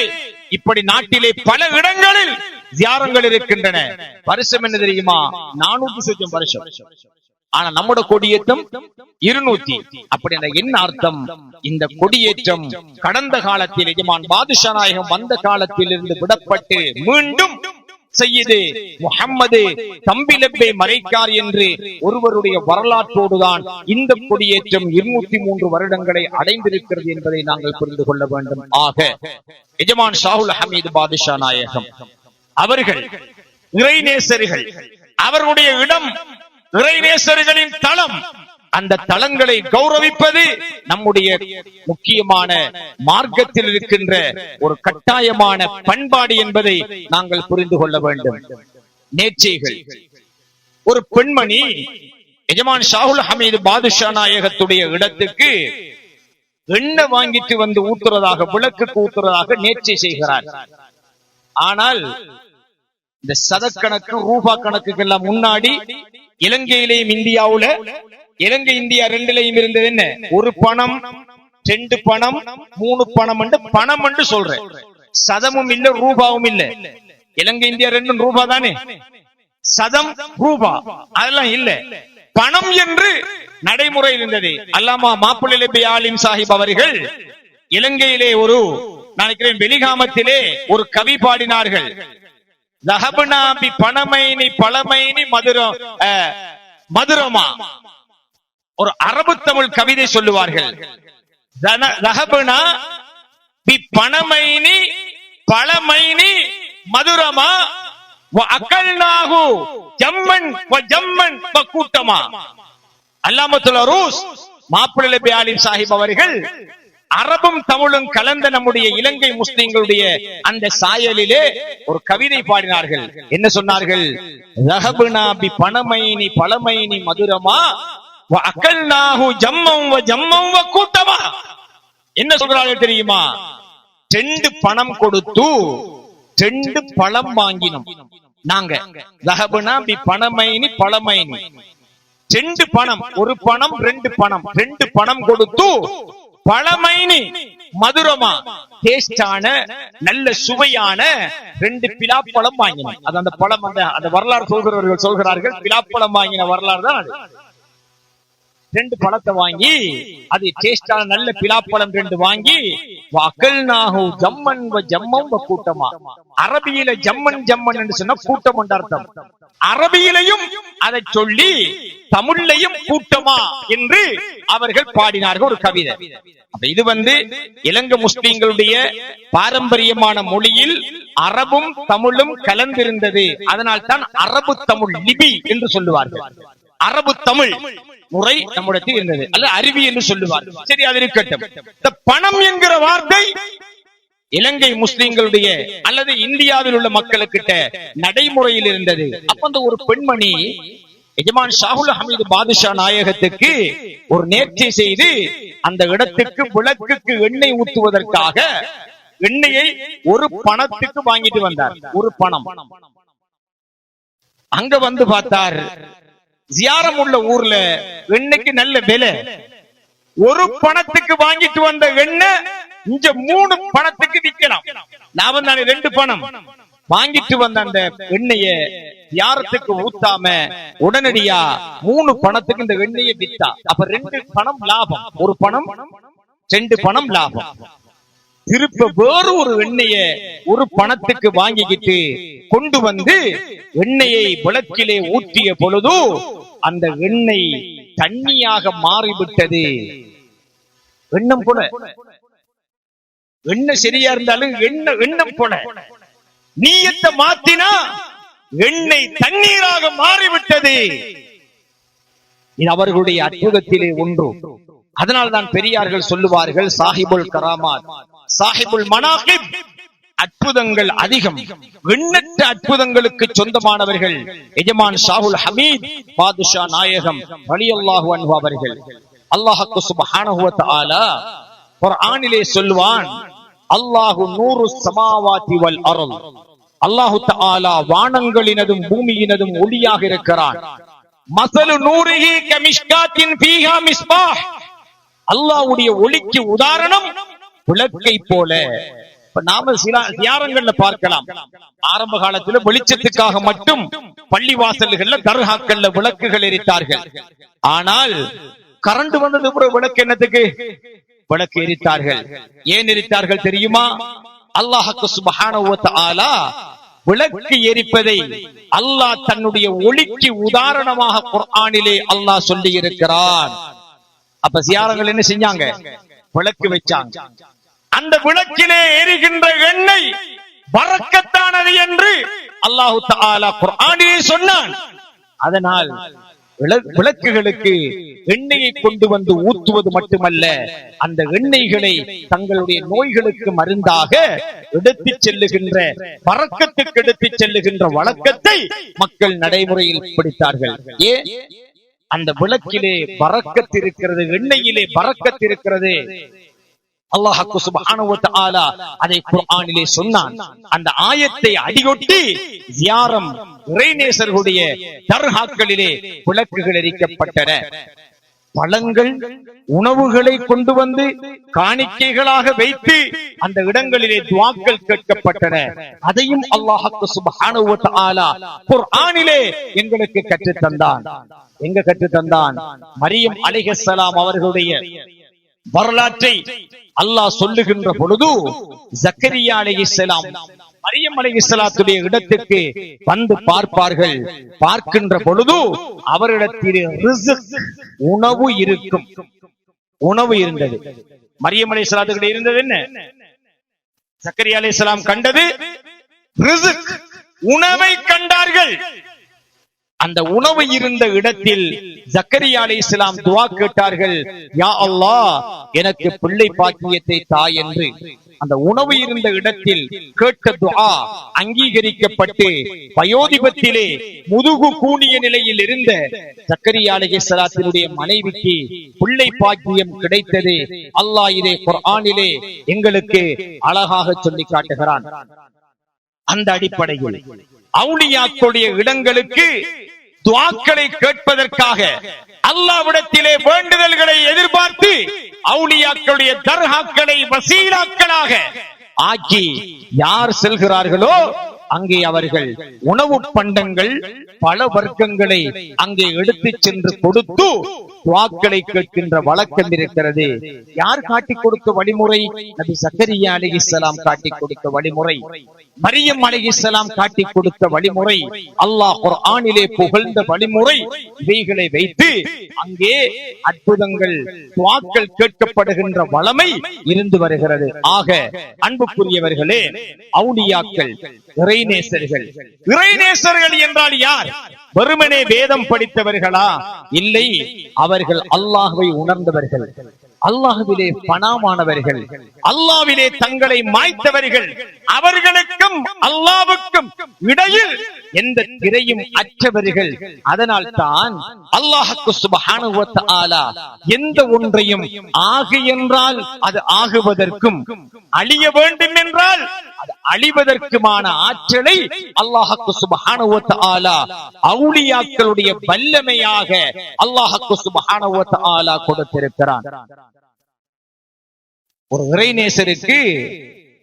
இப்படி நாட்டிலே பல இடங்களில் ஜியாரங்கள் இருக்கின்றன. வருஷம் என்ன தெரியுமா? 400 சொச்சம் வருஷம். ஆனா நம்மோட கொடியேற்றம் 200. அப்படி என்ன அர்த்தம்? இந்த கொடியேற்றம் கடந்த காலத்தில் எஜமான் பாதுஷா நாயகம் வந்த காலத்தில் இருந்து விடப்பட்டு மீண்டும் சையது முஹம்மது தம்பிலப்பை மறைக்கார் என்று ஒருவருடைய வரலாற்றோடுதான் இந்த கொடியேற்றம் 203 வருடங்களை அடைந்திருக்கிறது என்பதை நாங்கள் புரிந்து கொள்ள வேண்டும். ஆக எஜமான் ஷாஹுல் ஹமீது பாதுஷா நாயகம் அவர்கள் இறைநேசர்கள், அவர்களுடைய இடம் இறைநேசர்களின் தளம். அந்த தளங்களை கௌரவிப்பது நம்முடைய முக்கியமான மார்க்கத்தில் இருக்கின்ற ஒரு கட்டாயமான பண்பாடு என்பதை நாங்கள் புரிந்து கொள்ள வேண்டும். நேர்ச்சைகள். ஒரு பெண்மணி எஜமான் ஷாஹுல் ஹமீது பாதுஷா நாயகத்துடைய இடத்துக்கு எண்ணெய் வாங்கிட்டு வந்து ஊத்துறதாக, விளக்குக்கு ஊத்துறதாக நேர்ச்சை செய்கிறார். ஆனால் இந்த சதக்கணக்கு ரூபா கணக்குக்கு எல்லாம் முன்னாடி இலங்கையிலேயும் இந்தியாவுல, இலங்கை இந்தியா 2லயும் இருந்தது என்ன? 1 பணம் 2 பணம் 3 பணம் என்று பணம் என்று சொல்றேன். சதமும் இல்ல, ரூபாவும் இல்ல. இலங்கை இந்தியா 2 ரூபா தானே, சதம் ரூபா அதெல்லாம் இல்ல. பணம் என்று நடைமுறை இருந்தது. அல்லாமா மாப்பிள்ளை ஆலிம் சாஹிப் அவர்கள் இலங்கையிலே ஒரு நினைக்கிறேன் வெளிகாமத்திலே ஒரு கவி பாடினார்கள். பணமைனி பழமைனி மதுரமா. ஒரு அரபு தமிழ் கவிதை சொல்லுவார்கள். பணமைனி பழமைனி மதுரமா அகல்நாகு ஜம்மன் ஜம்மன் கூட்டமா. அல்லாமத்துல் அரூஸ் மாப்பிள்ளை ஆலிம் சாஹிப் அவர்கள் அரபும் தமிழும் கலந்த நம்முடைய இலங்கை முஸ்லிம்களுடைய அந்த சாயலிலே ஒரு கவிதை பாடினார்கள். என்ன சொன்னார்கள்? பணமைனி பழமைனி மதுரமா அகல்நாகு ஜம்மம் ஜம்மம் கூட்டமா. என்ன சொல்றார்கள் தெரியுமா? 2 பணம் கொடுத்து 2 பழம் வாங்கினோம் நாங்க. பணமைனி பழமைனி 2 பணம், 1 பணம் 2 பணம், 2 பணம் கொடுத்து பழமைனி மதுரமா டேஸ்டான நல்ல சுவையான 2 பிலாப்பழம் வாங்கினோம். அது அந்த பழம் அந்த வரலாறு சொல்கிறவர்கள் சொல்கிறார்கள், பிலாப்பழம் வாங்கின வரலாறு தான் அது. 2 பழத்தை வாங்கி, அது டேஸ்டான நல்ல பிலாப்பழம் 2 வாங்கி வஅகல்நாஹு ஜம்மன் வ ஜம்மம் வ கூட்டமா. அரபியில ஜம்மன் ஜம்மன் என்று சொன்னா கூட்டம் என்ற அர்த்தம். அரபியிலையும் அதை சொல்லி தமிழ்லையும் கூட்டமா என்று அவர்கள் பாடினார்கள் ஒரு கவிதை. இது இலங்கை முஸ்லிம்களுடைய பாரம்பரியமான மொழியில் அரபும் தமிழும் கலந்திருந்தது. அதனால் தான் அரபு தமிழ் லிபி என்று சொல்லுவார்கள். அரபு தமிழ் முறை நம்மிடத்தில் இருந்தது, அல்ல அருவி என்று சொல்லுவார்கள். சரி, அது இருக்கட்டும். இந்த பணம் என்கிற வார்த்தை இலங்கை முஸ்லிம்களுடைய அல்லது இந்தியாவில் உள்ள மக்களுக்கிட்ட நடைமுறையில் இருந்தது. அப்ப அந்த ஒரு பெண்மணி எஜமான் ஷாஹுல் ஹமீது பாதுஷா நாயகத்துக்கு ஒரு நேர்ச்சி செய்து அந்த இடத்துக்கு விளக்குக்கு எண்ணெய் ஊற்றுவதற்காக எண்ணெயை ஒரு பணத்துக்கு வாங்கிட்டு வந்தார். ஒரு பணம். அங்க வந்து பார்த்தார், ஜியாரம் உள்ள ஊர்ல எண்ணெய்க்கு நல்ல விலை. ஒரு பணத்துக்கு வாங்கிட்டு வந்த எண்ணெய் இங்க 3 பணத்துக்கு விற்கலாம். லாபம் தானே, 2 பணம். வாங்கிட்டு வந்த அந்த எண்ணெய யாரத்துக்கு ஊத்தாம உடனடியா 3 பணத்துக்கு இந்த எண்ணெயை வித்தா. அப்ப 2 பணம் லாபம், ஒரு பணம் 2 பணம் லாபம். திருப்ப வேறு ஒரு எண்ணெய ஒரு பணத்துக்கு வாங்கிக்கிட்டு கொண்டு வந்து எண்ணெயை விளக்கிலே ஊற்றிய பொழுது அந்த எண்ணெய் தண்ணியாக மாறிவிட்டது. எண்ணம் போல, எண்ணெய் சரியா இருந்தாலும் எண்ணம் போல நீயத்தை மாத்தினா எண்ணெய் தண்ணீராக மாறிவிட்டது. இது அவர்களுடைய அற்புதத்திலே ஒன்று. அதனால்தான் பெரியார்கள் சொல்லுவார்கள், சாஹிபுல் கராமாத், சாஹிபுல் மனாகிப், அற்புதங்கள் அதிகம். எண்ணற்ற அற்புதங்களுக்கு சொந்தமானவர்கள் எஜமான் ஷாஹுல் ஹமீத் பாதுஷா நாயகம் ரலியல்லாஹு அன்ஹு அவர்கள். அல்லாஹ் சுப்ஹானஹு வ தஆலா குர்ஆனிலே சொல்வான், அல்லாஹு நூறு ஸமாவாதி வல் அர்த், அல்லாஹு தஆலா வானங்களினதும் பூமியினதும் ஒளியாக இருக்கிறான். மஸலு நூரிஹி கமிஷ்காத்தின் ஃபீஹா மிஸ்பாஹ், அல்லாஹ்வுடைய ஒளிக்கு உதாரணம் விளக்கை போல. இப்ப நாம சில தியாரங்கள்ல பார்க்கலாம், ஆரம்ப காலத்துல வெளிச்சத்துக்காக மட்டும் பள்ளிவாசல்கள்ல தர்காக்கள்ல விளக்குகள் எரித்தார்கள். ஆனால் கரண்ட் வந்தது பிறகு விளக்கு என்னத்துக்கு விளக்கு எரித்தார்கள். ஏன் எரித்தார்கள் தெரியுமா? அல்லாஹ் சுப்ஹானஹு வ தஆலா விளக்கு எரிப்பதை அல்லாஹ் தன்னுடைய ஒளிக்கு உதாரணமாக குர்ஆனிலே அல்லாஹ் சொல்லி இருக்கிறான். அப்ப சியாரங்கள் என்ன செஞ்சாங்க? விளக்கு வச்சாங்க. அந்த விளக்கிலே எரிகின்ற எண்ணெய் பரக்கத்தானது என்று அல்லாஹ் தஆலா குர்ஆனிலே சொன்னான். அதனால் விளக்குகளுக்கு எண்ணெயை கொண்டு வந்து ஊற்றுவது மட்டுமல்ல, அந்த எண்ணெய்களை தங்களுடைய நோய்களுக்கு மருந்தாக எடுத்துச் செல்லுகின்ற, பரக்கத்துக்கு எடுத்துச் செல்லுகின்ற வழக்கத்தை மக்கள் நடைமுறையில் பிடித்தார்கள். ஏன்? அந்த விளக்கிலே பரக்கத் இருக்கிறது, எண்ணெயிலே பரக்கத் இருக்கிறது. அல்லாஹ் சுப்ஹானஹு வ தஆலா அதை குர்ஆனிலே சொன்னான். அந்த ஆயத்தை அடியொட்டி ஜியாரம் இறைநேசர்களுடைய தர்காக்களிலே விளக்குகள் எரிக்கப்பட்டன. பழங்கள், உணவுகளை கொண்டு வந்து காணிக்கைகளாக வைத்து அந்த இடங்களிலே துஆக்கள் கேட்கப்பட்டன. அதையும் அல்லாஹ் சுப்ஹானஹு வ தஆலா குர்ஆனிலே எங்களுக்கு கற்றுத் தந்தான். எங்க கற்றுத் தந்தான்? மரியம் அலைஹிஸ்ஸலாம் அவர்களுடைய வரலாற்றை அல்லாஹ் சொல்லுகின்ற பொழுது, ஜக்கரியா அலைஹிஸ்ஸலாம் மரியம் அலைஹிஸ்ஸலாத்துடைய இடத்துக்கு வந்து பார்ப்பார்கள். பார்க்கின்ற பொழுது அவரிடத்திலே ரிஸ்க், உணவு இருக்கும். உணவு இருந்தது. மரியம் அலைஹிஸ்ஸலாத்துக்கு இருந்தது என்ன? ஜக்கரியா அலைஹிஸ்ஸலாம் கண்டது ரிஸ்க், உணவை கண்டார்கள். அந்த உணவு இருந்த இடத்தில் ஜக்கரியா அலைஹிஸ்ஸலாம் துஆ கேட்டார்கள், யா அல்லாஹ் எனக்கு பிள்ளை பாக்கியத்தை தா என்று. அந்த உணவு இருந்த இடத்தில் கேட்ட துஆ அங்கீகரிக்கப்பட்டு வயோதிபத்திலே முதுகு கூனிய நிலையில் இருந்த ஜக்கரியா அலைஹிஸ்ஸலாத்தினுடைய மனைவிக்கு பிள்ளை பாக்கியம் கிடைத்தது. அல்லாஹ் இதை குர்ஆனிலே எங்களுக்கு அழகாக சொல்லி காட்டுகிறான். அந்த அடிப்படையில் அவுலியாக்களுடைய இடங்களுக்கு துஆக்களை கேட்பதற்காக அல்லாஹ்விடத்திலே வேண்டுதல்களை எதிர்பார்த்து அவுலியாக்களுடைய தர்காக்களை வசீலாக்களாக ஆக்கி யார் செல்கிறார்களோ அங்கே அவர்கள் உணவு பண்டங்கள், பல வர்க்கங்களை அங்கே எடுத்துச் சென்று கொடுத்து துஆக்களை கேட்கின்ற வழக்கம் இருக்கிறது. யார் காட்டிக் கொடுத்த வழிமுறை? நபி ஜக்கரியா அலைஹிஸ்ஸலாம் காட்டிக் கொடுத்த வழிமுறை, மரியம் அலைஹிஸ்ஸலாம் காட்டிக் கொடுத்த வழிமுறை, அல்லாஹ் குர்ஆனிலே புகழ்ந்த வழிமுறை. இவைகளை வைத்து அங்கே அற்புதங்கள், துஆக்கள் கேட்கப்படுகின்ற வளமை இருந்து வருகிறது. ஆக அன்புக்குரியவர்களே, அவுலியாக்கள் இறைநேசர்கள். இறைநேசர்கள் என்றால் யார்? வெறுமனே வேதம் படித்தவர்களா? இல்லை, அவர்கள் அல்லாஹ்வை உணர்ந்தவர்கள், அல்லாஹ்விலே பணமானவர்கள், அல்லாஹ்விலே தங்களை மாய்த்தவர்கள். அவர்களுக்கும் அல்லாஹ்வுக்கும் இடையில் எந்த திரையும் அற்றவர்கள். அதனால் தான் அல்லாஹ் சுப்ஹானஹு வ தஆலா எந்த ஒன்றையும் ஆகு என்றால் அது ஆகுவதற்கும், அழிய வேண்டும் என்றால் அது அழிவதற்குமான ஆற்றலை அல்லாஹ் சுப்ஹானஹு வ தஆலா அவுலியாக்களுடைய வல்லமையாக அல்லாஹ் சுப்ஹானஹு வ தஆலா கொடுத்திருக்கிறான். ஒரு இறைநேசருக்கு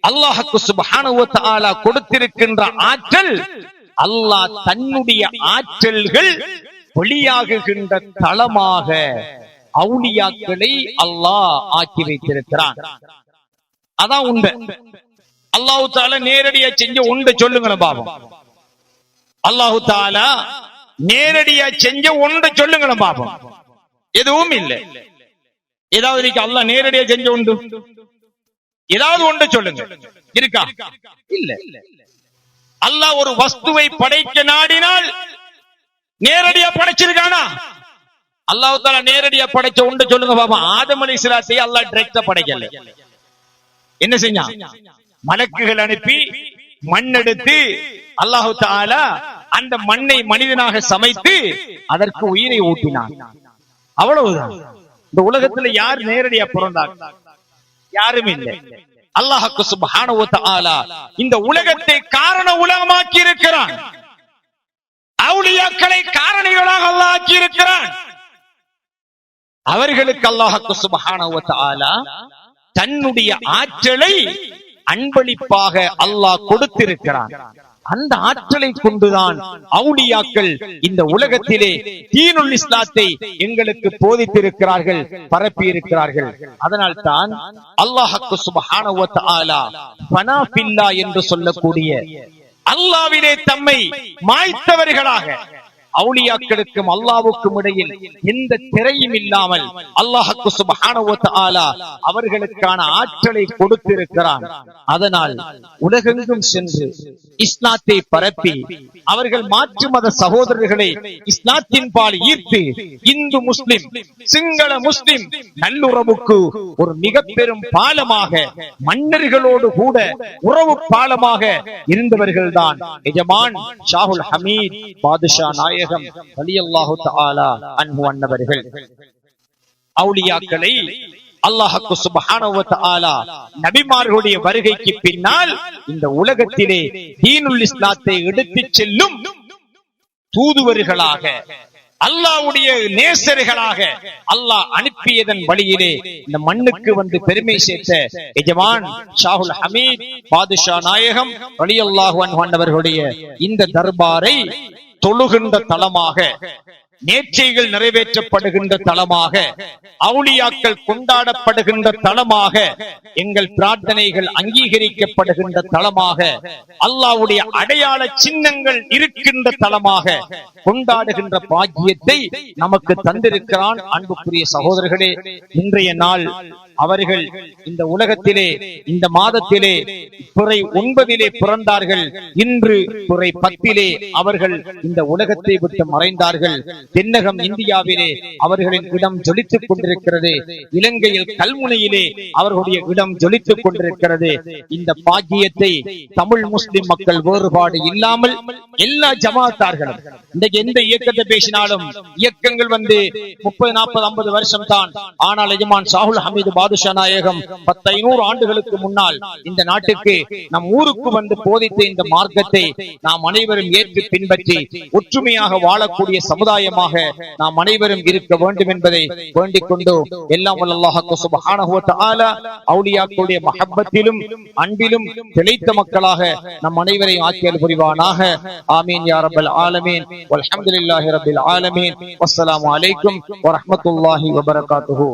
அல்லாஹ் சுப்ஹானஹு வ தஆலா கொடுத்திருக்கின்ற ஆற்றல், அல்லாஹ் தன்னுடைய ஆற்றல்கள் வெளியாகுகின்ற தளமாக அவுலியாக்களை அல்லாஹ் ஆக்கி வைத்திருக்கிறான். அதான் உண்மை. அல்லாஹ் தஆலா நேரடியா செஞ்ச ஒன்று சொல்லுங்க பாபம். அல்லாஹ் தஆலா நேரடியா செஞ்ச ஒன்று சொல்லுங்க பாபம். எதுவும் இல்லை. ஏதாவது அல்லாஹ் நேரடியா செஞ்ச உண்டு? ஏதாவது ஒன்று சொல்லுங்க. இருக்கா? இல்ல. அல்லாஹ் ஒரு வஸ்துவை படைக்க நாடினால் நேரடியா படைச்சிருக்கானா? அல்லாஹ் தஆலா நேரடியா படைச்ச உண்டு சொல்லுங்க பாபா. ஆதம் அலைஹிஸ்ஸலாத்தை அல்லாஹ் டைரக்டா படைக்கல. என்ன செஞ்சான்? மலக்குகள் அனுப்பி மண் எடுத்து அல்லாஹ் தஆலா அந்த மண்ணை மனிதனாக சமைத்து அதற்கு உயிரை ஊட்டினான். அவ்வளவுதான். இந்த உலகத்துல யார் நேரடியா பிறந்தாங்க? யாரும் இல்லை. அல்லாஹ் சுப்ஹானஹு வ தஆலா இந்த உலகத்தை காரண உலகமாக்கி இருக்கிறான். அவுலியாக்களை காரணிகளாக அல்லாஹ் ஆக்கி இருக்கிறான். அவர்களுக்கு அல்லாஹ் சுப்ஹானஹு வ தஆலா தன்னுடைய ஆற்றலை அன்பளிப்பாக அல்லாஹ் கொடுத்திருக்கிறான். அந்த ஆற்றலை கொண்டுதான் அவுலியாக்கள் இந்த உலகத்திலே தீனுல் இஸ்லாத்தை எங்களுக்கு போதித்திருக்கிறார்கள், பரப்பி இருக்கிறார்கள். அதனால் தான் அல்லாஹ் சுப்ஹானஹு வ தஆலா ஃபனா ஃபில்லாஹ் என்று சொல்லக்கூடிய அல்லாஹ்விலே தம்மை மாய்த்தவர்களாக, அவுலியாக்களுக்கும் அல்லாஹ்வுக்கும் இடையில் எந்த திரையும் இல்லாமல் அல்லாஹ் சுப்ஹானஹு வ தஆலா அவர்களுக்கான ஆற்றலை கொடுத்திருக்கிறான். அதனால் உலகெங்கும் சென்று இஸ்லாத்தை பரப்பி அவர்கள் மாற்று மத சகோதரர்களை இஸ்லாத்தின் பால் ஈர்த்து இந்து முஸ்லிம், சிங்கள முஸ்லிம் நல்லுறவுக்கு ஒரு மிக பெரும் பாலமாக, மன்னர்களோடு கூட உறவு பாலமாக இருந்தவர்கள் தான் எஜமான் ஷாஹுல் ஹமீத் பாதுஷா நாயகம் ரலியல்லாஹு தஆலா அன்ஹு அன்னவர்கள். அவுலியாக்களை அல்லாஹ் சுப்ஹானஹு வ தஆலா நபிமார்களுடைய வருகைக்கு பின்னால் இந்த உலகத்திலே தீனுல் இஸ்லாத்தை எடுத்துச் செல்லும் தூதுவர்களாக, அல்லாஹ்வுடைய நேசர்களாக அல்லாஹ் அனுப்பியதன் வழியிலே இந்த மண்ணுக்கு வந்து பெருமை சேர்த்த எஜமான் ஷாஹுல் ஹமீத் பாதுஷா நாயகம் ரலியல்லாஹு அன்ஹு அன்னவர்களுடைய இந்த தர்பாரை தொழுகின்ற தலமாக, நேர்ச்சைகள் நிறைவேற்றப்படுகின்ற தலமாக, அவுலியாக்கள் கொண்டாடப்படுகின்ற தலமாக, எங்கள் பிரார்த்தனைகள் அங்கீகரிக்கப்படுகின்ற தலமாக, அல்லாஹ்வுடைய அடையாள சின்னங்கள் இருக்கின்ற தலமாக கொண்டாடுகின்ற பாக்கியத்தை நமக்கு தந்திருக்கிறான். அன்புக்குரிய சகோதரர்களே, இன்றைய நாள் அவர்கள் இந்த உலகத்திலே இந்த மாதத்திலே பிறை 9 பிறந்தார்கள். இன்று பிறை 10 அவர்கள் இந்த உலகத்தை விட்டு மறைந்தார்கள். தென்னகம் இந்தியாவிலே அவர்களின் இடம் ஜொலித்துக் கொண்டிருக்கிறது. இலங்கையில் கல்முனையிலே அவர்களுடைய இடம் ஜொலித்துக் கொண்டிருக்கிறது. இந்த பாக்கியத்தை தமிழ் முஸ்லிம் மக்கள் வேறுபாடு இல்லாமல் எல்லா ஜமாத்தார்களும், இன்றைக்கு எந்த இயக்கத்தை பேசினாலும் இயக்கங்கள் 30, 40, 50 வருஷம் தான். ஆனால் எஜமான் ஷாஹுல் ஹமீது பாதுஷா நாயகம் 10-500 ஆண்டுகளுக்கு முன்னால் இந்த நாட்டுக்கு நம் ஊருக்கு வந்து போதித்த இந்த மார்க்கத்தை நாம் அனைவரும் ஏற்று பின்பற்றி ஒற்றுமையாக வாழக்கூடிய சமுதாயமாக நாம் அனைவரும் இருக்க வேண்டும் என்பதை வேண்டிக் கொண்டு எல்லாம் வல்ல அல்லாஹ் சுப்ஹானஹு வ தஆலா அவுலியாக்களுடைய மஹப்பத்திலும் அன்பிலும் திளைத்த மக்களாக நம் அனைவரையும் ஆக்கியல் புரிவானாக. ஆமீன் யா ரப்பல் ஆலமீன். வல்ஹம்துலில்லாஹி ரப்பில் ஆலமீன். வஸ்ஸலாமு அலைக்கும் வரஹ்மத்துல்லாஹி வபரகாத்துஹு.